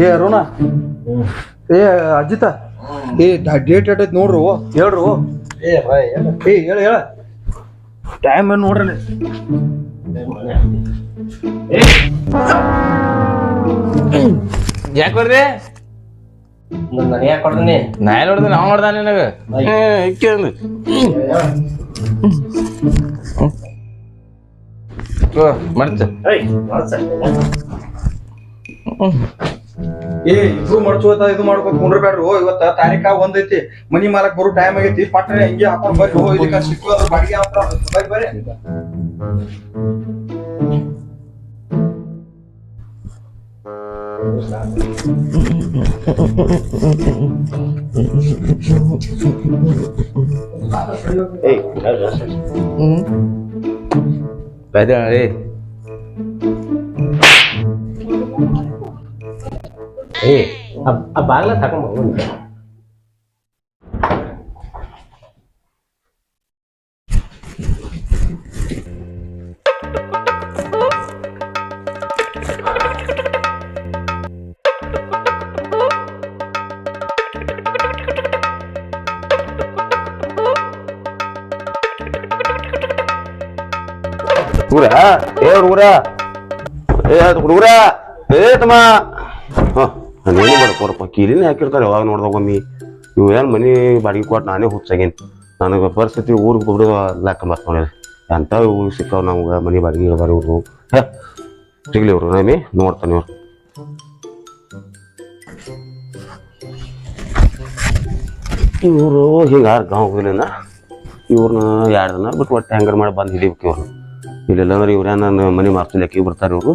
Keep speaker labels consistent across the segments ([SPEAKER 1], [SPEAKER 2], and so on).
[SPEAKER 1] ಏ ಅರುಣ, ಏ ಅಜಿತ, ಏ ಡೇಟ್ ಎಟ್ಟೈತಿ ನೋಡ್ರು, ಹೇಳ್ರು. ಏ ಹೇಳ ಹೇಳ, ಟೈಮ್ ಏನು ನೋಡ್ರಿ.
[SPEAKER 2] ಯಾಕೆ ಬರ್ರಿ?
[SPEAKER 3] ಯಾಕೆ ಕೊಡ್ತೀನಿ?
[SPEAKER 2] ನಾ ಎಲ್ಲ ಹೊಡ್ದೆ, ನಾವು ಮಾಡ್ದ ನಿನಗೆ ಮಾಡ್ತ.
[SPEAKER 1] ಏ ಇಬ್ರು ಮಡ್ಚೋತ ಇದು ಮಾಡ್ಕೊತ ಕುಂಡ್ರಬೇಡ್ರು. ಇವತ್ತ ತಾರೀಖ ಒಂದೈತಿ, ಮನಿ ಮಾಲಕ್ ಬರೋ ಟೈಮ್ ಆಗೈತಿ. ಪಟ್ಟನೆ ಹಿಂಗೆ ಹಾಕೊಂಡ್ ಬರ್ರಿ. ಇದಕ್ಕ ಸಿಕ್ಕೋದ್ರ ಬಾಡಿಗೆ ಬರ್ರಿ ಬರ್ರಿ.
[SPEAKER 2] ಬರೀ
[SPEAKER 3] ಆ ಬಾಗ್ಲ ತಗೊಂಡ್
[SPEAKER 4] ಹುಡುಗ್ರ, ಏ ಹುಡುಗ್ರ, ಏ ಹುಡುಗ್ರ, ಏ ತಮ್ಮ. ನಾನೇನು ಮಾಡ್ಕೊಡಪ್ಪ, ಕೀಲಿನೇ ಹಾಕಿರ್ತಾರೆ ಯಾವಾಗ ನೋಡ್ದಾಗ ಒಮ್ಮೆ. ಇವು ಏನು ಮನೆ ಬಾಡಿಗೆ ಕೊಟ್ಟು ನಾನೇ ಹುಚ್ಚಾಗೇನಿ. ನನಗೆ ಪರಿಸ್ಥಿತಿ ಊರಿಗೆ ಬಿಡೋದು ಲೆಕ್ಕ ಬರ್ತ ನೋಡಿ. ಎಂಥ ಇವು ಸಿಕ್ಕಾವ್ ನಮ್ಗೆ ಮನೆ ಬಾಡಿಗೆ ಬರೀ ಇವ್ರು. ಸಿಗ್ಲಿ ಇವ್ರು ನಮ್ಮಿ ನೋಡ್ತಾನೆ ಇವ್ರು. ಇವರು ಹಿಂಗೆ ಗಾಂವ್ ಹೋಗ್ಲಿಲ್ಲ, ಇವ್ರನ್ನ 2 ದಿನ ಬಿಟ್ಟು ಒಟ್ಟು ಹ್ಯಾಂಗರ್ ಮಾಡಿ ಬಂದು ಹಿಡಿಬೇಕು ಇವ್ರು. ಇಲ್ಲೆಲ್ಲ ಅಂದ್ರೆ ಇವ್ರು ನನ್ನ ಮನೆ ಮಾರ್ಸಲಿಕ್ಕೆ ಬರ್ತಾರೆ ಇವರು.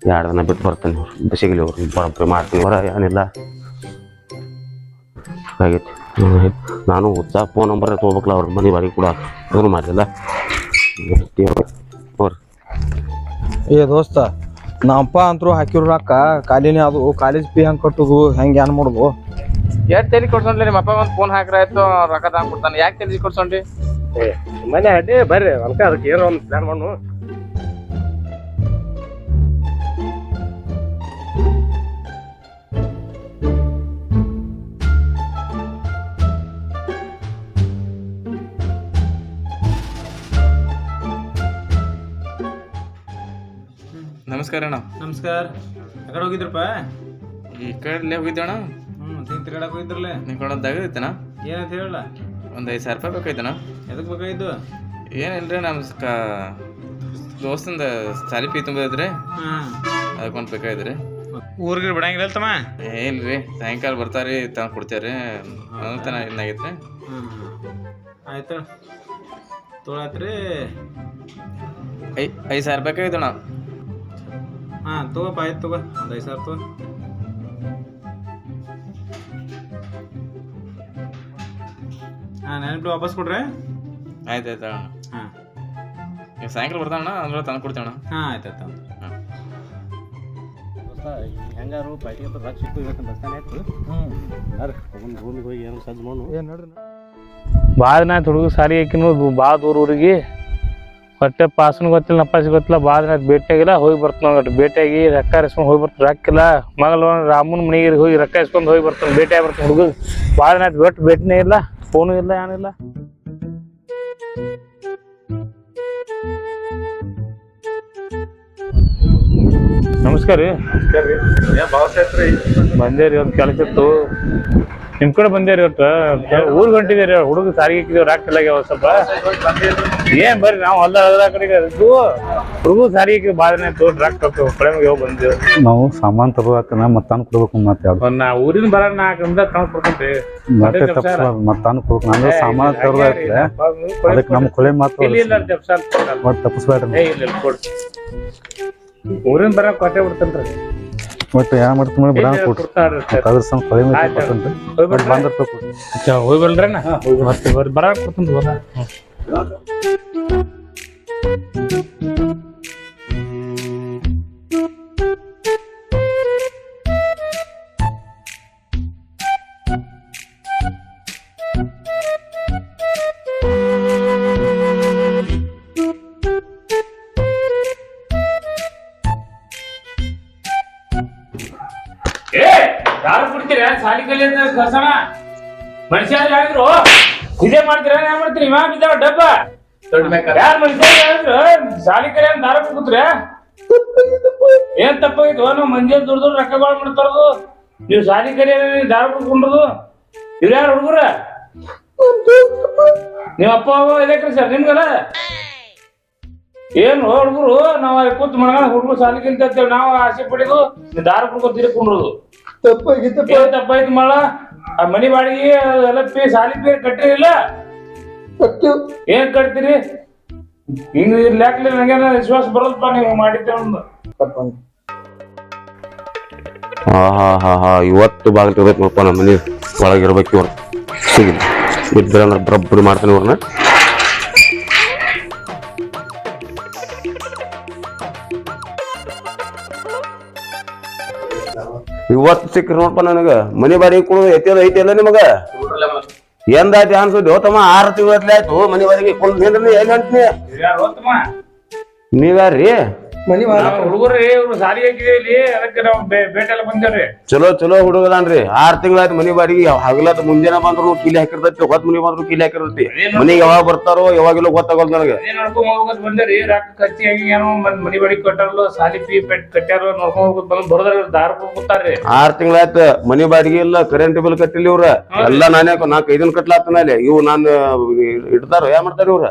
[SPEAKER 4] 2 ದಿನ ಬಿಟ್ಟು ಬರ್ತಾನೆ ಇವ್ರು. ಸಿಗಲಿ ಇವ್ರು ಬರೋಬ್ಬರಿ ಮಾಡ್ತೀನಿ. ಹೊರ ಏನಿಲ್ಲ ಆಗೈತಿ. ನಾನು ಹುಚ್ಚ ಫೋನ್ ನಂಬರ್ ತೊಗೋಬೇಕಲ್ಲ ಅವ್ರ ಮನೆ ಬಾಡಿಗೆ ಕೂಡ ಅದನ್ನು ಮಾಡಲಿಲ್ಲ.
[SPEAKER 1] ಏ ದೋಸ್ತ, ನಮ್ಮಪ್ಪ ಅಂತರೂ ಹಾಕಿರೋ ರೊಕ್ಕ ಕಾಲಿನೇ ಅದು. ಕಾಲೇಜ್ ಫೀ ಹೆಂಗೆ ಕಟ್ಟುದು, ಹೆಂಗೆ ಏನ್ ಮಾಡುದು?
[SPEAKER 2] ಯಾಕೆ ತಲೆ ಕೊಡ್ಸೊಂಡ್ಲಿ? ನಿಮ್ಮ ಅಪ್ಪ ಒಂದು ಫೋನ್ ಹಾಕ್ರಾಯ್ತು, ರೊಕ್ಕ ತಗೊಂಡ್ ಕೊಡ್ತಾನೆ. ಯಾಕೆ ತಲೆ ಕೊಡ್ಸೊಂಡ್ರಿ?
[SPEAKER 3] ಮನೆ ಅಡ್ಡಿ ಬರ್ರಿ, ಅನ್ಕ ಅದಕ್ಕೆ ಏನೋ ಒಂದು ಪ್ಲಾನ್ ಮಾಡು.
[SPEAKER 2] ನಮಸ್ಕಾರ ಅಣ್ಣ.
[SPEAKER 5] ನಮಸ್ಕಾರ. ಯಾಕಡೆ ಹೋಗಿದ್ರಪ್ಪ?
[SPEAKER 2] ಈ ಕಡೆ ಹೋಗಿದ್ದಣ್ಣ.
[SPEAKER 5] ತಿರ್ಗಾಡಕ್ ಹೋಗಿದ್ರಲ್ಲ?
[SPEAKER 2] ನಿಮ್ಮ ಕಡೆ ಒಂದು ತೆಗೆದಿತ್ತಣ್ಣ.
[SPEAKER 5] ಏನಂತ ಹೇಳಲ್ಲ?
[SPEAKER 2] ಒಂದು 5,000 ರೂಪಾಯಿ ಬೇಕಾಯ್ತಣ್ಣ.
[SPEAKER 5] ಎದಕ್ಕೆ ಬೇಕಾಗಿದ್ದು?
[SPEAKER 2] ಏನಿಲ್ರಿ, ನಮ್ಮ ದೋಸ್ತಂದ ಸಾಲಿ ಫೀ ತುಂಬಿದ್ರಿ, ಅದಕ್ಕೊಂದು ಬೇಕಾಯ್ದ್ರಿ.
[SPEAKER 5] ಊರಿಗೆ ಬಿಡಂಗಿಲ್ಲ ತಮ್ಮ?
[SPEAKER 2] ಇಲ್ರಿ, ಸಾಯಂಕಾಲ ಬರ್ತಾರಿ, ತಂದು ಕೊಡ್ತೇವ್ರಿ. ತನ ಏನಾಗೈತ್ರಿ?
[SPEAKER 5] ಆಯ್ತು ತೊಗೊಳತ್ರಿ.
[SPEAKER 2] 5,000 ರೂಪಾಯಿ ಬೇಕಾಯ್ತಣ್ಣ.
[SPEAKER 5] ತಗೋಪ್ಪ, ಆಯ್ತು ತಗೋ, ಒಂದು 5,000 ತಗೋ. ನೆನಪು ವಾಪಸ್ ಕೊಡ್ರಿ.
[SPEAKER 2] ಆಯ್ತು ಅಣ್ಣ. ಈಗ ಸಾಯಂಕಾಲ ಬರ್ತಾವಣ್ಣ, ಅಂದ್ರೆ ತಂದು ಕೊಡ್ತೇವಣ್ಣ.
[SPEAKER 5] ಆಯ್ತಾಯ್ತು.
[SPEAKER 3] ಹೆಂಗಾರು ಪಾರ್ಟಿ ಅಂತ ರೊಕ್ಕ ಸಿಕ್ಕು ಇವತ್ತು ಬಸ್ತಾನೆ ಆಯ್ತು. ತಗೊಂಡು ರೂಮಿಗೆ ಹೋಗಿ ಏನೋ ಸಜ್ಜು ಮಾಡು.
[SPEAKER 1] ನೋಡ್ರಿ,
[SPEAKER 6] ಭಾಳ ದಿನ ಆಯ್ತು ಹುಡುಗ ಸಾರಿ ಹಾಕಿನೂ ಭಾಳ ದೂರ ಊರಿಗೆ. ಹೊಟ್ಟೆ ಪಾಸನು ಗೊತ್ತಿಲ್ಲ, ನಪ್ಪಾಸಿ ಗೊತ್ತಿಲ್ಲ. ಭಾಳ ದಿನ ಆಯ್ತು ಭೇಟಿಯಾಗಿಲ್ಲ. ಹೋಗಿ ಬರ್ತಾನೆ, ಭೇಟಿಯಾಗಿ ರೊಕ್ಕ ಇಸ್ಕೊಂಡು ಹೋಗಿ ಬರ್ತಾನೆ. ರೊಕ್ಕಿಲ್ಲ, ಮಗಲ್ ರಾಮನ ಮನೆಗೆ ಹೋಗಿ ರೊಕ್ಕ ಇಸ್ಕೊಂಡು ಹೋಗಿ ಬರ್ತಾನೆ. ಭೇಟಿಯಾಗಿ ಬರ್ತಾನೆ ಹುಡುಗ. ಭಾಳ ದಿನ ಆಯ್ತು ಭೇಟಿನೇ ಇಲ್ಲ, ಫೋನು ಇಲ್ಲ, ಏನಿಲ್ಲ. ನಮಸ್ಕಾರ ರೀ. ಬಂದೇರಿ, ಒಂದು ಕೆಲಸ ಇತ್ತು. ನಿಮ್ ಕಡೆ ಬಂದೇರಿ, ಇವತ್ತು ಊರ್ ಹೊಂಟಿದೇರಿ. ಹುಡುಗ ಸಾರಿಗೆ ಹಾಕಿದೇವ್, ರಾಕ್ತಿಲ್ಲ ಸ್ವಲ್ಪ. ಏನ್ ಬರ್ರಿ, ನಾವು ಹೊಲ ಕಡೆಗೆ ಇದ್ದು ಹುಡುಗ ಸಾರಿಗೆ ಹಾಕಿದ್ ಭಾಳ ದಿನ ಆಯ್ತು. ರಾಕ್ ಕಡಿಮೆಗೆ ಹೋಗಿ ಬಂದೇವು.
[SPEAKER 7] ನಾವು ಸಾಮಾನು ತಗೋಕ ಮತ್ತಾನು ಕೊಡ್ಬೇಕು. ಮತ್ತೆ
[SPEAKER 6] ನಾ ಊರಿನ ಬರ 4 ಗಂಟೆ ತಂದು ಕೊಡ್ತೇನ್ರಿ.
[SPEAKER 7] ಮತ್ತಾನು ಕೊಡ್ಬೇಕು. ಅಂದ್ರೆ ಸಾಮಾನು ತರೋದೈತೆ, ಅದಕ್ಕೆ ನಮ್ ಕೊಳೆ ಮಾತ್ರ ತಪ್ಪಿಸ್ಬೇಡ್ರಿ.
[SPEAKER 6] ಊರಿನ ಬರ ಕೊಟ್ಟೆ ಬಿಡ್ತೇನ್ರಿ.
[SPEAKER 7] ಒಟ್ಟು ಯಾವ ಮಾಡ್ತೀನಿ ಬಿಡ ಕೊಡ್ರಿ. ಅದ್ರ ಸಮ ಕೊಳೆ ಬಂದಿರ್ಬೇಕು.
[SPEAKER 6] ಹೋಗಿ ಬಲ್ರಿ, ಮತ್ತೆ ಬರ ಕೊಡ್ತೀನಿ. ಕಸಣ ಮನುಷ್ಯ ಹೇಳಿದ್ರು ಇದೇ ಮಾಡ್ತೀರ ಏನ್ ಮಾಡ್ತೀರಿ ಇವ ಬಿದ್ದಾವ ಡಬ್ಬ ಯಾರು ಮನುಷ್ಯ ಹೇಳಿದ್ರು ಸಾಲಿ ಕರೆ ದಾರ ಕೂತ್ರೆ ಏನ್ ತಪ್ಪಾಗಿತ್ತು ನಾವು ಮಂದಿ ದುಡ್ಡು ದುಡ್ಡು ರೊಕ್ಕಗಳು ಮಾಡ್ತಾರದು ನೀವು ಸಾಲಿ ಕರೆ ದಾರ ಕುಡ್ಕೊಂಡ್ರದು ಇವ್ರು ಯಾರು ಹುಡುಗರ ನಿಮ್ಮ ಅಪ್ಪ ಅವ ಇದಕ್ರಿ ಸರ್ ನಿಮ್ಗಲ್ಲ ಏನು ಹುಡುಗರು ನಾವು ಕೂತ್ ಮಣಗ ಹುಡುಗರು ಸಾಲಿಗಿಂತ ಅಂತೇಳಿ ನಾವು ಆಸೆ ಪಡಿದು ದಾರ ಕುಡ್ಕೊಂಡು ತಿರ್ಕೊಂಡ್ರದು ತಪ್ಪಾಯ್ತು ಮಳ ಆ ಮನಿ ಬಾಡಿಗೆ ಎಲ್ಲ ಸಾಲಿ ಪೇ ಕಟ್ಟಿರಿಲ್ಲ ಏನ್ ಕಟ್ತೀರಿ ಹಿಂಗ ಇರ್ಲಾಕ್ಲಿ ನಂಗೇನ ವಿಶ್ವಾಸ ಬರಲ್ಪ ನೀವು ಮಾಡಿದ್ದೆ ಒಂದು
[SPEAKER 4] ಹಾ ಇವತ್ತು ಬಾಗಿಲು ತೆಗ್ದೈತಿ ನೋಡಪ್ಪ ನಮ್ಮ ಮನೆ ಒಳಗಿರ್ಬೇಕು ಇವ್ರು ಸಿಗಿಲ್ಲ ಬಿದ್ದರೆ ಅಂದ್ರೆ ಬರಬ್ಬರಿ ಮಾಡ್ತಾನೆ ಇವ್ರನ್ನ ಇವತ್ತು ಸಿಕ್ಕ್ರಿ ನೋಡಪ್ಪ ನನಗ ಮನೆ ಬಾಡಿಗೆ ಕೊಡು ಎತ್ತಿದ ಐತಿ ಅಲ್ಲ ನಿಮಗ ಎಂದಾಯ್ತು ಅನ್ಸುದು ತಮ್ಮ 6 ತಿಂಗಳ ಆಯ್ತು ಮನೆ ಬಾಡಿಗೆ ಕೊಂಡು ನಿಂದ್ರಿ ಎಲ್ಲಿ ಅಂತೀನಿ ನೀವ್ಯಾರ್ರಿ
[SPEAKER 6] ಹುಡುಗರು ಇವ್ರು ಸಾಲಿ ಹಾಕಿದೆ ಇಲ್ಲಿ ಅದಕ್ಕೆ ನಾವು ಭೇಟಿ ಎಲ್ಲ ಬಂದೇವ್ರಿ
[SPEAKER 4] ಚಲೋ ಹುಡುಗದಾನ್ರಿ 6 ತಿಂಗಳಾಯ್ತು ಮನಿ ಬಾಡಿಗೆ ಹಗಲತ್ ಮುಂಜಾನೆ ಬಂದ್ರು ಕೀಲಿ ಹಾಕಿರ್ತೈತಿ ಹೊತ್ ಮನಿ ಬಂದ್ರು ಕೀಲಿ ಹಾಕಿರ್ತೈತಿ ಮನಿಗೆ ಯಾವಾಗ ಬರ್ತಾರೋ ಯಾವಾಗೆಲ್ಲ ಗೊತ್ತಾಗೋದು ನನಗೆ
[SPEAKER 6] ನೋಡ್ಕೊಂಡ್ ಹೋಗೋದ್ ಬಂದೇರಿ ರೊಕ್ಕ ಖರ್ಚಿ ಆಗಿ ಏನೋ ಮನಿ ಬಾಡಿಗೆ ಕಟ್ಟಾರಲ್ಲ ಸಾಲಿ ಫೀ ಕಟ್ಟ್ಯಾರ ನೋಡ್ಕೊಂಡ್ ಹೋಗೋದ್ ಬಂದ್ ಬರೋದ್ರ ದಾರ ಕೂತಾರ್ರಿ
[SPEAKER 4] 6 ತಿಂಗಳಾಯ್ತು ಮನಿ ಬಾಡಿಗೆ ಇಲ್ಲ ಕರೆಂಟ್ ಬಿಲ್ ಕಟ್ಟಿಲ್ಲ ಇವ್ರ ಎಲ್ಲ ನಾನೇ 4-5 ಕಟ್ಲಾತನ ಅಲ್ಲಿ ಇವ್ ನಾನು ಇಡ್ತಾರ ಏನ್ ಮಾಡ್ತಾರ ಇವ್ರ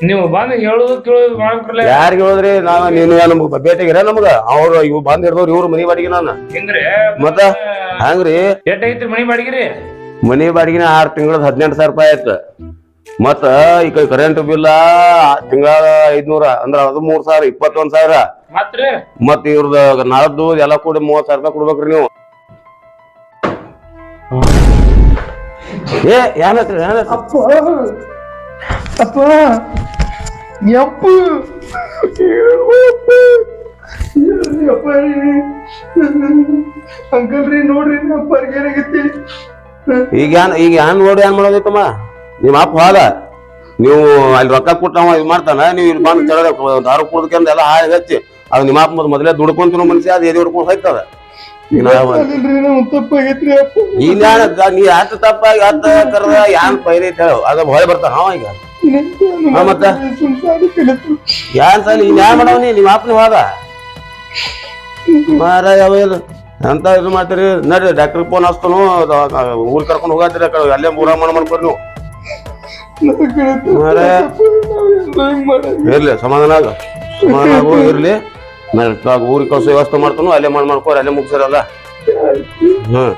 [SPEAKER 6] ನೀವು ಬಂದ್ ಹೇಳುದು ಕೇಳುದು ಮಾಡ್ಬೇಕಲ್ಲ
[SPEAKER 4] ಯಾರಿಗೆ ಹೇಳಿದ್ರಿ ನಾವ್ ನೀನು ನಮ್ಗ ಭೇಟಿಗಿರ ನಮ್ಗ ಅವ್ರು ಇವ್ ಬಂದ್ ಹಿಡ್ದವ್ರು ಇವ್ರು ಮನಿ ಬಾಡಿಗೆ ನಾನು
[SPEAKER 6] ಹೆಂಗ್ರಿ
[SPEAKER 4] ಮತ್ತ ಹಂಗ್ರಿ
[SPEAKER 6] ಎಷ್ಟ್ ಐತ್ರಿ ಮನಿ ಬಾಡಿಗೆ
[SPEAKER 4] ಮನಿ ಬಾಡಿಗೆನ 6 ತಿಂಗಳದ 18,000 ರೂಪಾಯಿ ಆಯ್ತು ಮತ್ತ ಈಗ ಕರೆಂಟ್ ಬಿಲ್ ತಿಂಗಳ 500 ಅಂದ್ರ ಅದು 3,000 21,000
[SPEAKER 6] ಮತ್ರಿ
[SPEAKER 4] ಮತ್ ಇವ್ರದ ನಾಳ್ದು ಎಲ್ಲ ಕೂಡಿ 30,000 ರೂಪಾಯಿ ಕೊಡ್ಬೇಕ್ರಿ ನೀವು ಏನತ್ರಿ
[SPEAKER 1] ಅಪ್ಪ ಯಪ್ಪ ಅಂಕಲ್ ರೀ ನೋಡ್ರಿ ಅಪ್ಪರ್ಗೆ ಏನಾಗೈತಿ
[SPEAKER 4] ಈಗ ಏನ್ ನೋಡಿ ಏನ್ ಮಾಡೋದೈತಮ್ಮ ನಿಮ್ಮ ಅಪ್ಪ ಹೋದ ನೀವು ಅಲ್ಲಿ ರೊಕ್ಕ ಕೊಟ್ಟ ಇದು ಮಾಡ್ತಾನ ನೀವು ಇಲ್ಲಿ ಬಂದು ಕೆಳಗೆ ದಾರು ಕುಡ್ದಕ್ಕೆಂದ ಎಲ್ಲ ಹಾಳು ಹಚ್ಚಿ ಅದು ನಿಮ್ಮ ಅಪ್ಪ ಮೊದಲೇ ದುಡ್ಕೊಂತಿನೋ ಮನುಷ್ಯ ಅದು ಎದೆ ಹೊಡ್ಕೊಂಡು ಹೋಯ್ತದ
[SPEAKER 1] ತಪ್ಪಾಗೈತ್ರಿ ಅಪ್ಪ
[SPEAKER 4] ನೀ ಯಾತ ತಪ್ಪಾಗಿ ಆತ ಕರ್ದ ಯಾನ್ ಪೈರಿ ಐತೆ ಹೇಳು ಅದ ಹೊಳೆ ಬರ್ತಾನ ಅವ ಈಗ ಮತ್ತ ಯಾನ್ ಸಾಲಿ ಯಾನ್ ಮಾಡವನಿ ನಿಮ್ಮ ಅಪ್ಪನ ಹೋದ ಮಾರ ಯಾವ ಅಂತ ಇದು ಮಾಡ್ತೀರಿ ನಡ್ರಿ ಡಾಕ್ಟರ್ ಫೋನ್ ಹಚ್ತಾನು ಊರ್ ಕರ್ಕೊಂಡು ಹೋಗತ್ತೀರಿ ಅಲ್ಲೇ ಮೂರ ಮಾಡ್ಕೊರಿ ನೀವು ಇರ್ಲಿ ಸಮಾಧಾನ ಆಗು ಇರ್ಲಿ ಊರಿಗೆ ಕಳ್ಸೋ ವ್ಯವಸ್ಥೆ ಮಾಡ್ತಾನು ಅಲ್ಲೇ ಮಾಡ್ಕೋರಿ ಅಲ್ಲೇ ಮುಗಿಸಿರಲ್ಲ ಹ್ಮ್